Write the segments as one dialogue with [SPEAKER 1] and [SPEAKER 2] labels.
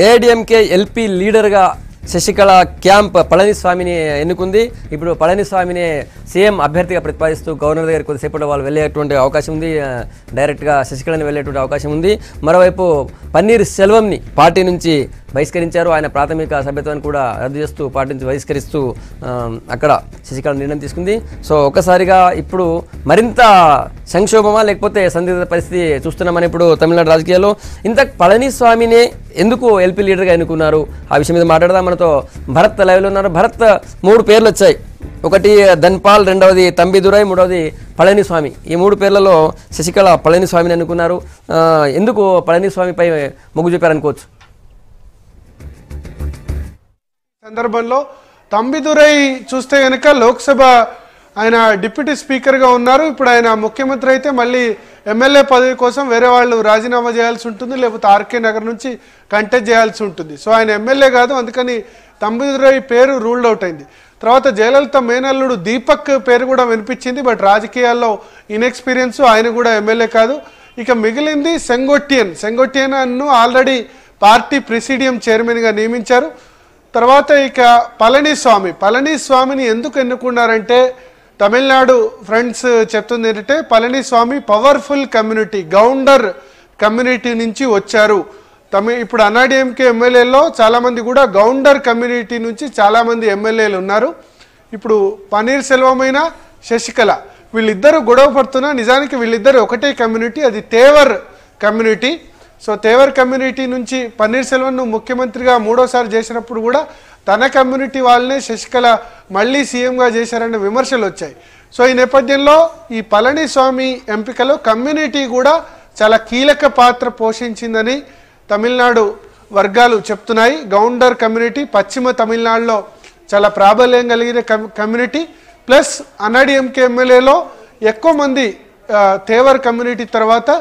[SPEAKER 1] AIADMK LP లీడర్గా Sasikala camp పళనిస్వామిని ఎన్నుకుంది. ఇప్పుడు పళనిస్వామిని CM అభ్యర్థిగా ప్రతిపాదిస్తూ గవర్నర్ దగ్గర కొద్దిసేపట్లో వాళ్ళు వెళ్ళేటువంటి అవకాశం ఉంది. డైరెక్ట్గా శశికళని వెళ్ళేటువంటి అవకాశం ఉంది. మరోవైపు పన్నీర్ సెల్వంని పార్టీ నుంచి బహిష్కరించారు. ఆయన ప్రాథమిక సభ్యత్వాన్ని కూడా రద్దు చేస్తూ పార్టీ నుంచి బహిష్కరిస్తూ అక్కడ శశికళ నిర్ణయం తీసుకుంది. సో ఒక్కసారిగా ఇప్పుడు మరింత సంక్షోభమా లేకపోతే సందిగ్ధ పరిస్థితి చూస్తున్నామని ఇప్పుడు తమిళనాడు రాజకీయాల్లో. ఇంత పళనిస్వామిని ఎందుకు ఎల్పీ లీడర్గా ఎన్నుకున్నారు ఆ విషయం మీద మాట్లాడదాం. మనతో భరత్ లైవ్లో ఉన్నారు. భరత్, 3 పేర్లు వచ్చాయి. ఒకటి ధన్పాల్, రెండవది తంబిదురై, మూడవది పళనిస్వామి. ఈ 3 పేర్లలో శశికళ పళనిస్వామిని ఎన్నుకున్నారు. ఎందుకు పళనిస్వామిపై మొగ్గు చూపారనుకోవచ్చు?
[SPEAKER 2] సందర్భంలో తంబిదురై చూస్తే కనుక లోక్సభ ఆయన డిప్యూటీ స్పీకర్గా ఉన్నారు. ఇప్పుడు ఆయన ముఖ్యమంత్రి అయితే మళ్ళీ ఎమ్మెల్యే పదవి కోసం వేరే వాళ్ళు రాజీనామా చేయాల్సి ఉంటుంది, లేకపోతే ఆర్కే నగర్ నుంచి కంటెస్ట్ చేయాల్సి ఉంటుంది. సో ఆయన ఎమ్మెల్యే కాదు, అందుకని తంబిదురై పేరు రూల్డ్ అవుట్ అయింది. తర్వాత జయలలిత మేనల్లుడు దీపక్ పేరు కూడా వినిపించింది, బట్ రాజకీయాల్లో ఇన్ఎక్స్పీరియన్స్, ఆయన కూడా ఎమ్మెల్యే కాదు. ఇక మిగిలింది సెంగొట్టియన్ అన్ను ఆల్రెడీ పార్టీ ప్రెసిడియం చైర్మన్గా నియమించారు. తర్వాత ఇక పళనిస్వామిని ఎందుకు ఎన్నుకున్నారంటే తమిళనాడు ఫ్రెండ్స్ చెప్తుంది ఏంటంటే Palaniswami powerful community, Gounder community నుంచి వచ్చారు. ఇప్పుడు అన్నాడీఎంకే ఎమ్మెల్యేలో చాలామంది కూడా గౌండర్ కమ్యూనిటీ నుంచి చాలామంది ఎమ్మెల్యేలు ఉన్నారు. ఇప్పుడు పన్నీర్ సెల్వమైన శశికళ వీళ్ళిద్దరూ గొడవ పడుతున్నా నిజానికి వీళ్ళిద్దరు ఒకటే కమ్యూనిటీ, అది Thevar community. So Thevar community నుంచి పన్నీర్ సెల్వన్ను ముఖ్యమంత్రిగా 3వ సారి చేసినప్పుడు కూడా తన కమ్యూనిటీ వాళ్ళనే శశికళ మళ్ళీ సీఎంగా చేశారన్న విమర్శలు వచ్చాయి. సో ఈ నేపథ్యంలో ఈ పళనిస్వామి ఎంపికలో కమ్యూనిటీ కూడా చాలా కీలక పాత్ర పోషించిందని తమిళనాడు వర్గాలు చెప్తున్నాయి. గౌండర్ కమ్యూనిటీ పశ్చిమ తమిళనాడులో చాలా ప్రాబల్యం కలిగిన కమ్యూనిటీ, ప్లస్ అన్నాడీఎంకే ఎమ్మెల్యేలో ఎక్కువ మంది తేవర్ కమ్యూనిటీ తర్వాత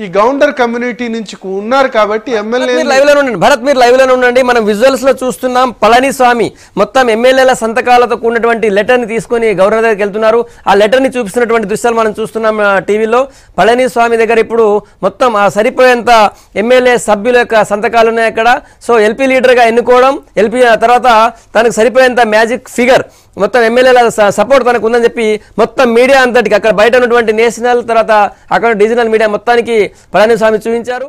[SPEAKER 2] ఈ గౌండర్ కమ్యూనిటీ నుంచి ఉన్నారు కాబట్టి ఎమ్మెల్యే
[SPEAKER 1] భరత్ మీరు లైవ్ లోనే ఉండండి. మనం విజువల్స్ లో చూస్తున్నాం పళనిస్వామి మొత్తం ఎమ్మెల్యేల సంతకాలతో కూడినటువంటి లెటర్ ని తీసుకొని గవర్నర్ దగ్గరికి వెళ్తున్నారు. ఆ లెటర్ ని చూపిస్తున్నటువంటి దృశ్యాలు మనం చూస్తున్నాం టీవీలో. పళనిస్వామి దగ్గర ఇప్పుడు మొత్తం ఆ సరిపోయేంత ఎమ్మెల్యే సభ్యుల యొక్క సంతకాలు ఉన్నాయి అక్కడ. సో ఎల్పీ లీడర్ గా ఎన్నుకోవడం, ఎల్పీ తర్వాత తనకు సరిపోయేంత మ్యాజిక్ ఫిగర్ మొత్తం ఎమ్మెల్యేల సపోర్ట్ తనకు ఉందని చెప్పి మొత్తం మీడియా అంతటికి అక్కడ బయట ఉన్నటువంటి నేషనల్ తర్వాత అక్కడ డిజిటల్ మీడియా మొత్తానికి పళనిస్వామి చూపించారు.